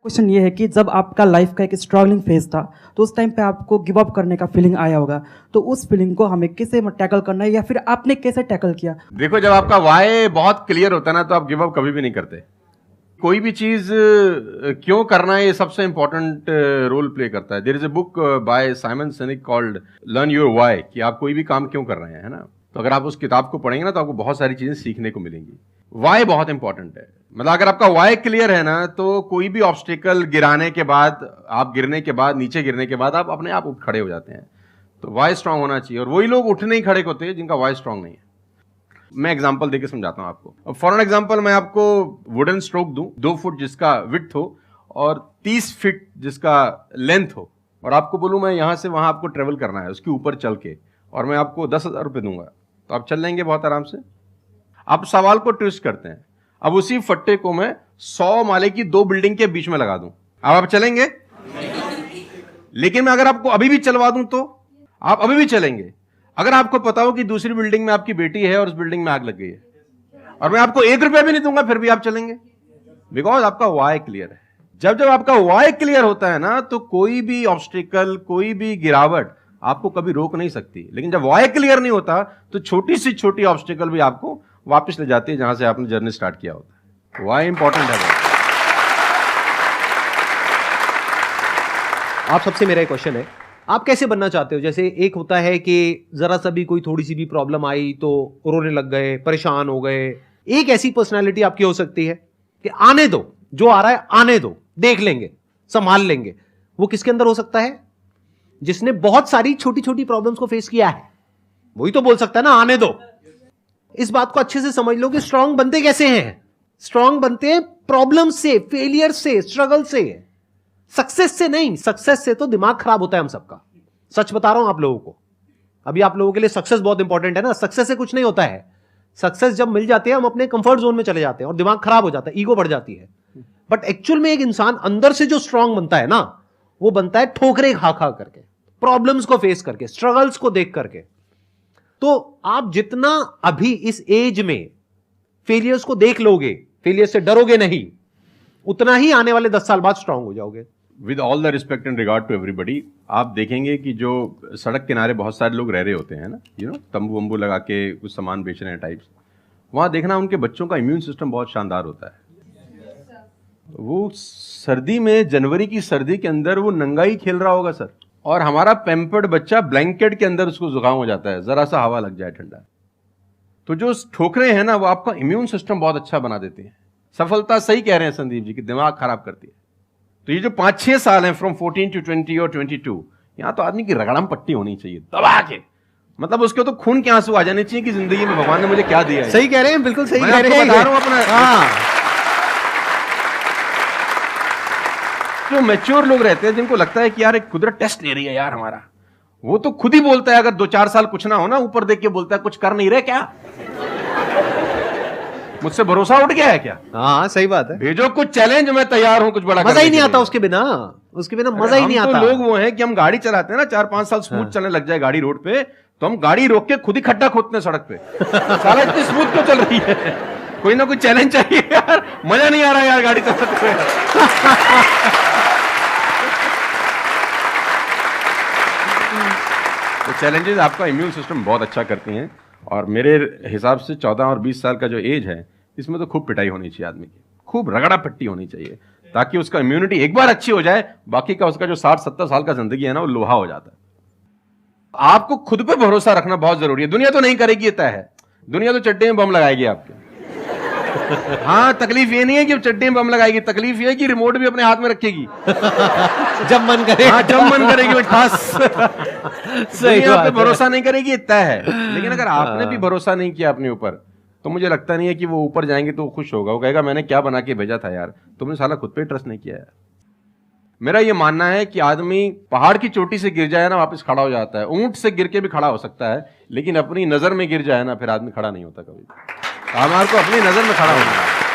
Question ये है कि जब आपका लाइफ का एक स्ट्रगलिंग फेज था तो उस टाइम पे आपको गिव अप करने का फीलिंग आया होगा, तो उस फीलिंग को हमें कैसे टैकल करना है या फिर आपने कैसे टैकल किया? देखो, जब आपका वाई बहुत क्लियर होता है ना तो आप गिव अप कभी भी नहीं करते। कोई भी चीज क्यों करना है ये सबसे इंपॉर्टेंट रोल प्ले करता है। There is a book by Simon Sinek called learn your why, कि आप कोई भी काम क्यों कर रहे हैं, है ना। तो अगर आप उस किताब को पढ़ेंगे ना तो आपको बहुत सारी चीजें सीखने को मिलेंगी। वाई बहुत इंपॉर्टेंट है। मतलब अगर आपका वाई क्लियर है ना तो कोई भी ऑब्स्टिकल गिराने के बाद, आप गिरने के बाद, नीचे गिरने के बाद आप अपने आप उठ खड़े हो जाते हैं। तो वाई स्ट्रांग होना चाहिए, और वही लोग उठ नहीं खड़े होते हैं जिनका वाई स्ट्रांग नहीं है। मैं एग्जांपल देके समझाता हूं आपको। अब फॉर एन एग्जांपल मैं आपको वुडन स्ट्रोक दूं, 2 फुट जिसका विड्थ हो और 30 फीट जिसका लेंथ हो, और आपको बोलूं मैं यहां से वहां आपको ट्रेवल करना है उसके ऊपर चल के, और मैं आपको 10,000 रुपए दूंगा, तो आप चल लेंगे बहुत आराम से। आप सवाल को ट्विस्ट करते हैं। अब उसी फट्टे को मैं 100 माले की 2 बिल्डिंग के बीच में लगा दूं, अब आप चलेंगे? लेकिन मैं अगर आपको अभी भी चलवा दूं तो आप अभी भी चलेंगे। अगर आपको पता हो कि दूसरी बिल्डिंग में आपकी बेटी है और उस बिल्डिंग में आग लग गई है, और मैं आपको 1 रुपया भी नहीं दूंगा, फिर भी आप चलेंगे, बिकॉज आपका वाई क्लियर है। जब जब आपका वाई क्लियर होता है ना तो कोई भी ऑब्स्टिकल, कोई भी गिरावट आपको कभी रोक नहीं सकती। लेकिन जब वाई क्लियर नहीं होता तो छोटी सी छोटी ऑब्स्टिकल भी आपको वापस ले जाती है जहां से आपने जर्नी स्टार्ट किया होता है। वाई इंपॉर्टेंट है। आप सबसे मेरा एक क्वेश्चन है, आप कैसे बनना चाहते हो? जैसे एक होता है कि जरा सा भी कोई थोड़ी सी भी प्रॉब्लम आई तो रोने लग गए, परेशान हो गए। एक ऐसी पर्सनालिटी आपकी हो सकती है कि आने दो, जो आ रहा है आने दो, देख लेंगे, संभाल लेंगे। वो किसके अंदर हो सकता है? जिसने बहुत सारी छोटी छोटी प्रॉब्लम्स को फेस किया है, वही तो बोल सकता है ना आने दो। इस बात को अच्छे से समझ लो कि स्ट्रांग बनते कैसे हैं। स्ट्रांग बनते हैं प्रॉब्लम से, फेलियर से, स्ट्रगल से, सक्सेस से नहीं। सक्सेस से तो दिमाग खराब होता है हम सबका, सच बता रहा हूं आप लोगों को। अभी आप लोगों के लिए सक्सेस बहुत इंपॉर्टेंट है ना। सक्सेस से कुछ नहीं होता है। सक्सेस जब मिल जाती है हम अपने कंफर्ट जोन में चले जाते हैं और दिमाग खराब हो जाता है, ईगो बढ़ जाती है। बट एक्चुअल में एक इंसान अंदर से जो स्ट्रांग बनता है ना, वो बनता है ठोकरे खा खा करके, प्रॉब्लम्स को फेस करके, स्ट्रगल्स को देख करके। तो आप जितना अभी इस एज में फेलियर्स को देख लोगे, फेलियर से डरोगे नहीं, उतना ही आने वाले 10 साल बाद स्ट्रांग हो जाओगे। With all the respect and regard to everybody, आप देखेंगे कि जो सड़क किनारे बहुत सारे लोग रह रहे होते हैं ना, तंबू वंबू लगा के कुछ सामान बेच रहे हैं टाइप्स, वहां देखना उनके बच्चों का इम्यून सिस्टम बहुत शानदार होता है। वो सर्दी में, जनवरी की सर्दी के अंदर वो नंगा ही खेल रहा होगा सर, और हमारा पैम्पर्ड बच्चा ब्लैंकेट के अंदर उसको जुकाम हो जाता है जरा सा हवा लग जाए ठंडा। तो जो ठोकरे हैं ना वो आपका इम्यून सिस्टम बहुत अच्छा बना देते हैं। सफलता, सही कह रहे हैं संदीप जी, कि दिमाग खराब करती है। तो ये जो 5-6 साल हैं फ्रॉम 14 to 20 और 22, यहां तो आदमी की रगड़म पट्टी होनी चाहिए दबा के। मतलब उसके तो खून के आंसू आ जाने चाहिए कि जिंदगी में भगवान ने मुझे क्या दिया है। सही कह रहे हैं, बिल्कुल सही कह रहे हैं। बता रहा हूं अपना। जो मैच्योर लोग रहते हैं जिनको लगता है कि यार एक कुदरत टेस्ट ले रही है यार हमारा, वो तो खुद ही बोलता है, अगर 2-4 साल कुछ ना हो ना, ऊपर देख के बोलता है कुछ कर नहीं रहे क्या, मुझसे भरोसा उठ गया है क्या? हाँ सही बात है। भेजो कुछ चैलेंज, मैं तैयार हूं कुछ बड़ा। मजा ही नहीं आता उसके बिना, उसके बिना मजा ही नहीं आता। लोग वो हैं कि हम गाड़ी चलाते हैं ना, 4-5 साल स्मूथ चलने लग जाए गाड़ी रोड पे, तो हम गाड़ी रोक के खुद ही खड्डा खोदते हैं सड़क पे। साला इतनी स्मूथ क्यों चल रही है? कोई ना कोई चैलेंज चाहिए यार, मजा नहीं आ रहा यार गाड़ी चलाते हुए। तो चैलेंजेस आपका इम्यून सिस्टम बहुत अच्छा करती हैं, और मेरे हिसाब से 14 और 20 साल का जो एज है, इसमें तो खूब पिटाई होनी चाहिए आदमी की, खूब रगड़ा पट्टी होनी चाहिए, ताकि उसका इम्यूनिटी एक बार अच्छी हो जाए, बाकी का उसका जो 60-70 साल का जिंदगी है ना वो लोहा हो जाता है। आपको खुद पे भरोसा रखना बहुत जरूरी है। दुनिया तो नहीं करेगी, ये तय है। दुनिया तो चड्डे में बम लगाएगी आपके। हाँ, तकलीफ ये नहीं है कि चड्डे में बम लगाएगी, तकलीफ ये है कि रिमोट भी अपने हाथ में रखेगी जब मन करे। हाँ, जब मन करेगी ठास। दुनिया पे भरोसा नहीं करेगी, तय है। लेकिन अगर आपने भी भरोसा नहीं किया अपने ऊपर, तो मुझे लगता नहीं है कि वो ऊपर जाएंगे तो खुश होगा। वो कहेगा मैंने क्या बना के भेजा था यार, तुमने साला खुद पे ट्रस्ट नहीं किया यार। मेरा ये मानना है कि आदमी पहाड़ की चोटी से गिर जाए ना, वापस खड़ा हो जाता है। ऊंट से गिर के भी खड़ा हो सकता है, लेकिन अपनी नजर में गिर जाए ना, फिर आदमी खड़ा नहीं होता कभी। हमारे को अपनी नजर में खड़ा होना है।